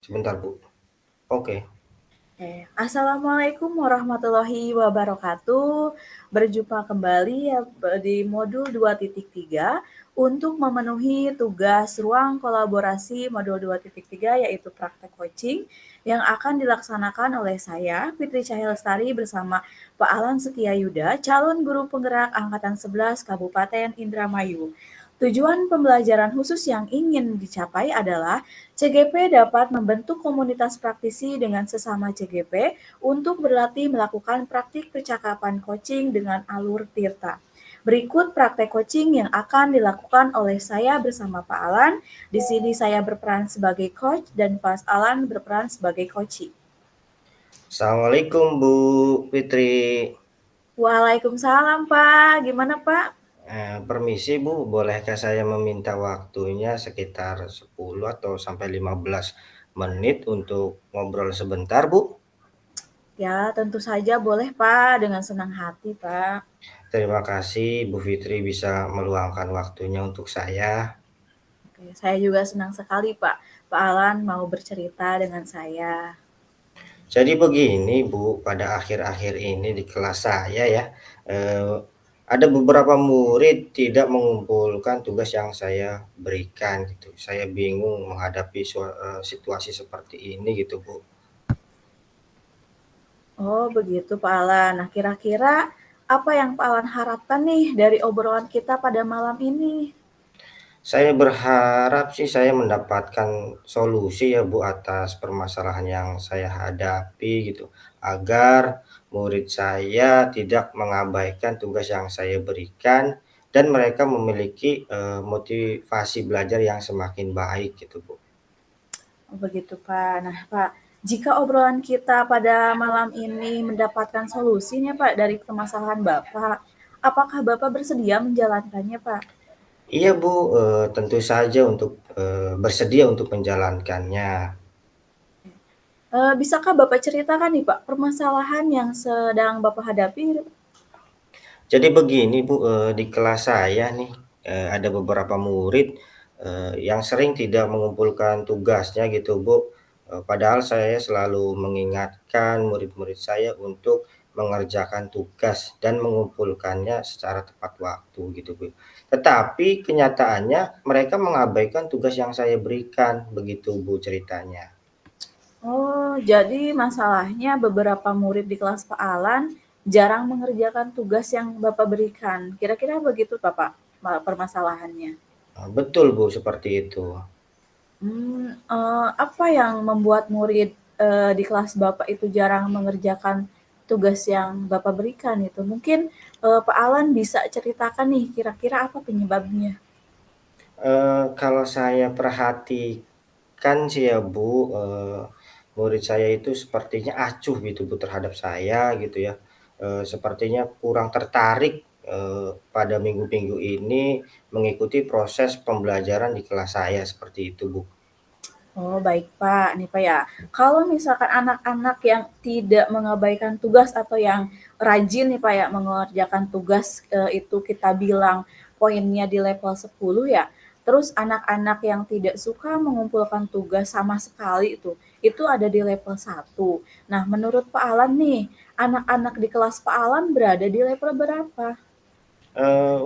Sebentar, Bu. Oke. Assalamualaikum warahmatullahi wabarakatuh. Berjumpa kembali ya di modul 2.3 untuk memenuhi tugas ruang kolaborasi modul 2.3 yaitu praktek coaching yang akan dilaksanakan oleh saya, Fitri Cahya Lestari bersama Pak Alan Setiayuda, calon guru penggerak Angkatan 11 Kabupaten Indramayu. Tujuan pembelajaran khusus yang ingin dicapai adalah CGP dapat membentuk komunitas praktisi dengan sesama CGP untuk berlatih melakukan praktik percakapan coaching dengan alur Tirta. Berikut praktek coaching yang akan dilakukan oleh saya bersama Pak Alan. Di sini saya berperan sebagai coach dan Pak Alan berperan sebagai coaching. Assalamualaikum, Bu Fitri. Waalaikumsalam Pak, gimana Pak? Permisi, Bu, bolehkah saya meminta waktunya sekitar 10 atau sampai 15 menit untuk ngobrol sebentar, Bu? Ya, tentu saja boleh Pak, dengan senang hati Pak. Terima kasih Bu Fitri bisa meluangkan waktunya untuk saya. Oke, saya juga senang sekali Pak. Pak Alan mau bercerita dengan saya. Jadi begini, Bu, pada akhir-akhir ini di kelas saya ya, eee, ada beberapa murid tidak mengumpulkan tugas yang saya berikan gitu. Saya bingung menghadapi situasi seperti ini gitu, Bu. Oh, begitu Pak Alan. Nah, kira-kira apa yang Pak Alan harapkan nih dari obrolan kita pada malam ini? Saya berharap sih saya mendapatkan solusi ya, Bu, atas permasalahan yang saya hadapi gitu, agar murid saya tidak mengabaikan tugas yang saya berikan dan mereka memiliki, motivasi belajar yang semakin baik gitu, Bu. Oh, begitu Pak. Nah, Pak, jika obrolan kita pada malam ini mendapatkan solusinya Pak dari permasalahan Bapak, apakah Bapak bersedia menjalankannya Pak? Iya, Bu, tentu saja untuk, bersedia untuk menjalankannya. Bisakah Bapak ceritakan nih Pak, permasalahan yang sedang Bapak hadapi? Jadi begini Bu, di kelas saya nih, ada beberapa murid, yang sering tidak mengumpulkan tugasnya gitu Bu, padahal saya selalu mengingatkan murid-murid saya untuk mengerjakan tugas dan mengumpulkannya secara tepat waktu gitu Bu. Tetapi kenyataannya mereka mengabaikan tugas yang saya berikan, begitu Bu ceritanya. Oh, jadi masalahnya beberapa murid di kelas Pak Alan jarang mengerjakan tugas yang Bapak berikan. Kira-kira begitu, Bapak, permasalahannya? Betul Bu, seperti itu. Apa yang membuat murid, di kelas Bapak itu jarang mengerjakan tugas yang Bapak berikan itu? Mungkin, Pak Alan bisa ceritakan nih kira-kira apa penyebabnya? Kalau saya perhatikan sih ya Bu, murid saya itu sepertinya acuh gitu Bu terhadap saya gitu ya, sepertinya kurang tertarik, pada minggu-minggu ini mengikuti proses pembelajaran di kelas saya, seperti itu Bu. Oh, baik Pak. Nih Pak ya, kalau misalkan anak-anak yang tidak mengabaikan tugas atau yang rajin nih Pak ya mengerjakan tugas, itu kita bilang poinnya di level 10 ya, terus anak-anak yang tidak suka mengumpulkan tugas sama sekali itu ada di level 1. Nah, menurut Pak Alan nih, anak-anak di kelas Pak Alan berada di level berapa?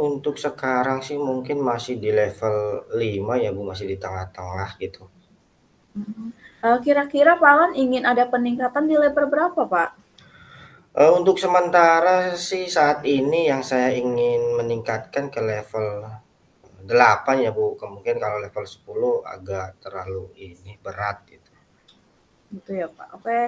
Untuk sekarang sih mungkin masih di level 5 ya Bu, masih di tengah-tengah gitu. Kira-kira Pak Alan ingin ada peningkatan di level berapa, Pak? Untuk sementara sih saat ini yang saya ingin meningkatkan ke level 8 ya, Bu, mungkin kalau level 10 agak terlalu ini, berat gitu. Gitu ya, Pak. Oke,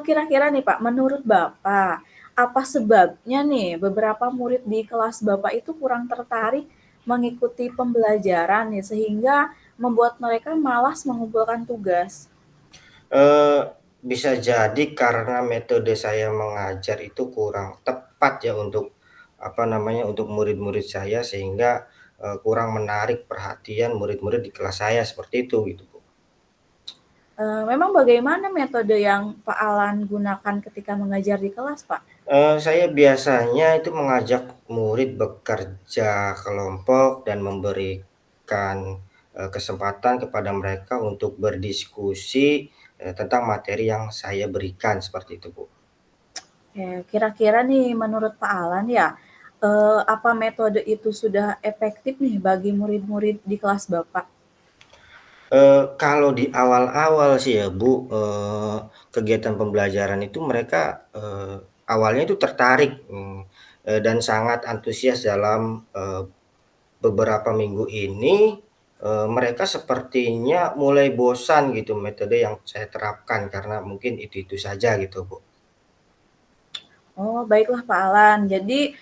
kira-kira nih, Pak, menurut Bapak, apa sebabnya nih beberapa murid di kelas Bapak itu kurang tertarik mengikuti pembelajaran nih, sehingga membuat mereka malas mengumpulkan tugas? Eee, Bisa jadi karena metode saya mengajar itu kurang tepat ya untuk, apa namanya, untuk murid-murid saya sehingga, kurang menarik perhatian murid-murid di kelas saya, seperti itu gitu, Bu. Memang bagaimana metode yang Pak Alan gunakan ketika mengajar di kelas, Pak? Saya biasanya itu mengajak murid bekerja kelompok dan memberikan, kesempatan kepada mereka untuk berdiskusi, tentang materi yang saya berikan, seperti itu, Bu. Oke, kira-kira nih menurut Pak Alan ya, apa metode itu sudah efektif nih bagi murid-murid di kelas Bapak? Kalau di awal-awal sih ya, Bu, kegiatan pembelajaran itu mereka, awalnya itu tertarik, dan sangat antusias dalam, beberapa minggu ini, mereka sepertinya mulai bosan gitu metode yang saya terapkan karena mungkin itu-itu saja gitu, Bu. Oh, baiklah Pak Alan. Jadi,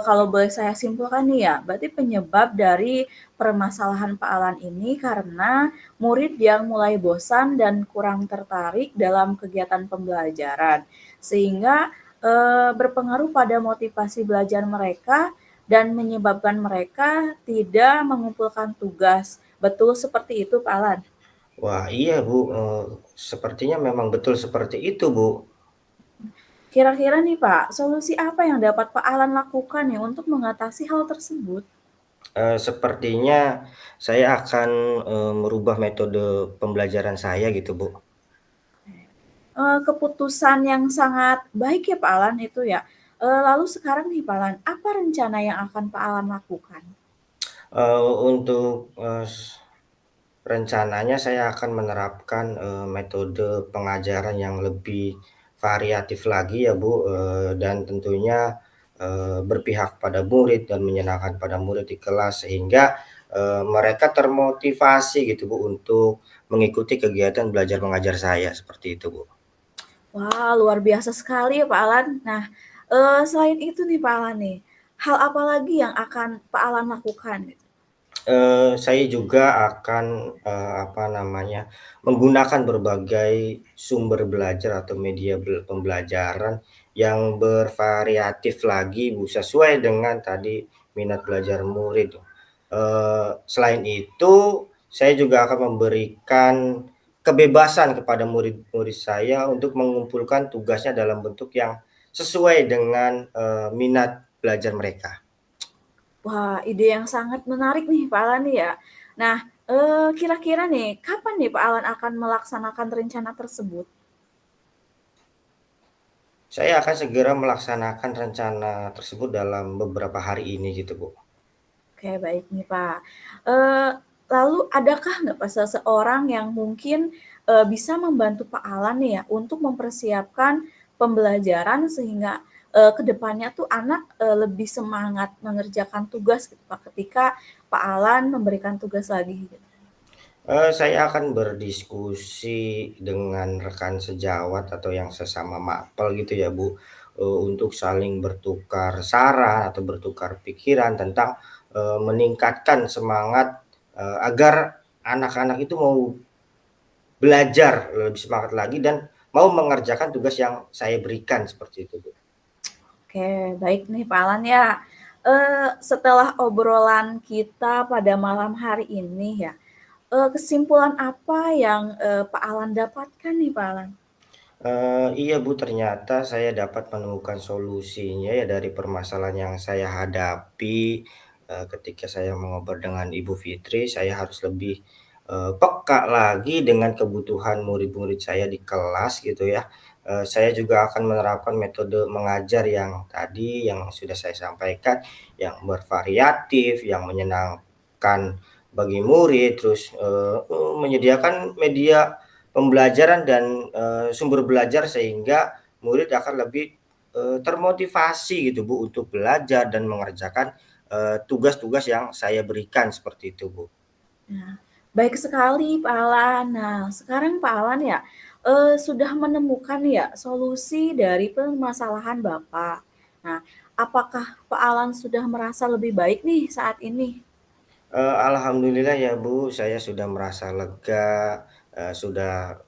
kalau boleh saya simpulkan nih ya, berarti penyebab dari permasalahan Pak Alan ini karena murid yang mulai bosan dan kurang tertarik dalam kegiatan pembelajaran. Sehingga, berpengaruh pada motivasi belajar mereka dan menyebabkan mereka tidak mengumpulkan tugas. Betul seperti itu Pak Alan? Wah iya, Bu, sepertinya memang betul seperti itu, Bu. Kira-kira nih Pak, solusi apa yang dapat Pak Alan lakukan nih untuk mengatasi hal tersebut? Sepertinya saya akan, merubah metode pembelajaran saya gitu, Bu. Keputusan yang sangat baik ya Pak Alan itu ya. Lalu sekarang nih Pak Alan, apa rencana yang akan Pak Alan lakukan? Untuk, rencananya saya akan menerapkan, metode pengajaran yang lebih variatif lagi ya, Bu, dan tentunya, berpihak pada murid dan menyenangkan pada murid di kelas sehingga, mereka termotivasi gitu, Bu, untuk mengikuti kegiatan belajar mengajar saya, seperti itu, Bu. Wah, luar biasa sekali ya Pak Alan. Nah, selain itu nih Pak Alan nih, hal apa lagi yang akan Pak Alan lakukan? Saya juga akan, apa namanya, menggunakan berbagai sumber belajar atau media pembelajaran yang bervariatif lagi, Bu, sesuai dengan tadi minat belajar murid. Selain itu, saya juga akan memberikan kebebasan kepada murid-murid saya untuk mengumpulkan tugasnya dalam bentuk yang sesuai dengan, minat belajar mereka. Wah, ide yang sangat menarik nih Pak Alan nih ya. Nah, kira-kira nih, kapan nih Pak Alan akan melaksanakan rencana tersebut? Saya akan segera melaksanakan rencana tersebut dalam beberapa hari ini gitu, Bu. Oke, baik nih, Pak. Eee, lalu adakah nggak Pak seseorang yang mungkin, bisa membantu Pak Alan nih ya untuk mempersiapkan pembelajaran sehingga, ke depannya tuh anak, lebih semangat mengerjakan tugas gitu, Pak, ketika Pak Alan memberikan tugas lagi gitu? Saya akan berdiskusi dengan rekan sejawat atau yang sesama mapel gitu ya, Bu, untuk saling bertukar saran atau bertukar pikiran tentang, meningkatkan semangat, agar anak-anak itu mau belajar lebih semangat lagi dan mau mengerjakan tugas yang saya berikan, seperti itu, Bu. Oke, baik nih, Pak Alan ya. Setelah obrolan kita pada malam hari ini ya, kesimpulan apa yang, Pak Alan dapatkan nih, Pak Alan? Iya Bu, ternyata saya dapat menemukan solusinya ya dari permasalahan yang saya hadapi, ketika saya mengobrol dengan Ibu Fitri, saya harus lebih, peka lagi dengan kebutuhan murid-murid saya di kelas gitu ya. Saya juga akan menerapkan metode mengajar yang tadi yang sudah saya sampaikan, yang bervariatif, yang menyenangkan bagi murid, terus, menyediakan media pembelajaran dan, sumber belajar sehingga murid akan lebih, termotivasi gitu Bu untuk belajar dan mengerjakan, tugas-tugas yang saya berikan seperti itu Bu. Nah, baik sekali Pak Alan. Nah, sekarang Pak Alan ya, sudah menemukan ya solusi dari permasalahan Bapak. Nah, apakah Pak Alan sudah merasa lebih baik nih saat ini? Alhamdulillah ya Bu, saya sudah merasa lega, sudah,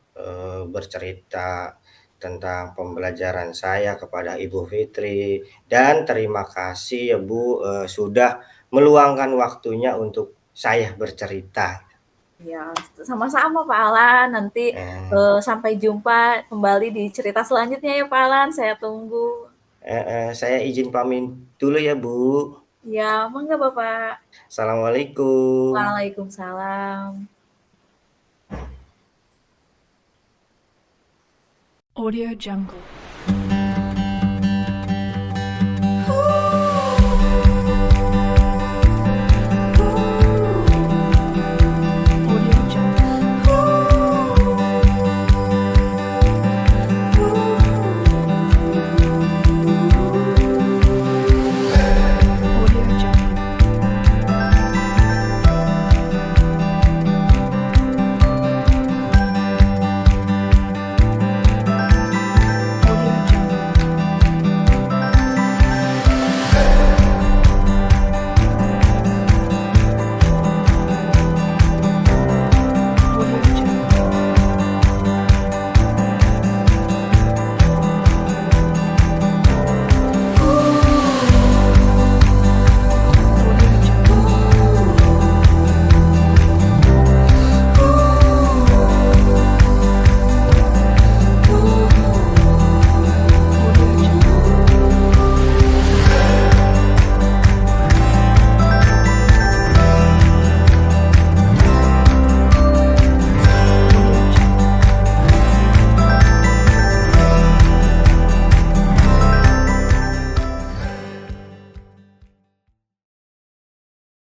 bercerita tentang pembelajaran saya kepada Ibu Fitri, dan terima kasih ya Bu, sudah meluangkan waktunya untuk saya bercerita. Ya, sama-sama Pak Alan. Nanti, Eh, sampai jumpa kembali di cerita selanjutnya ya Pak Alan, saya tunggu. saya izin pamit dulu ya Bu. Ya, mangga Bapak. Assalamualaikum. Waalaikumsalam. Audio Jungle.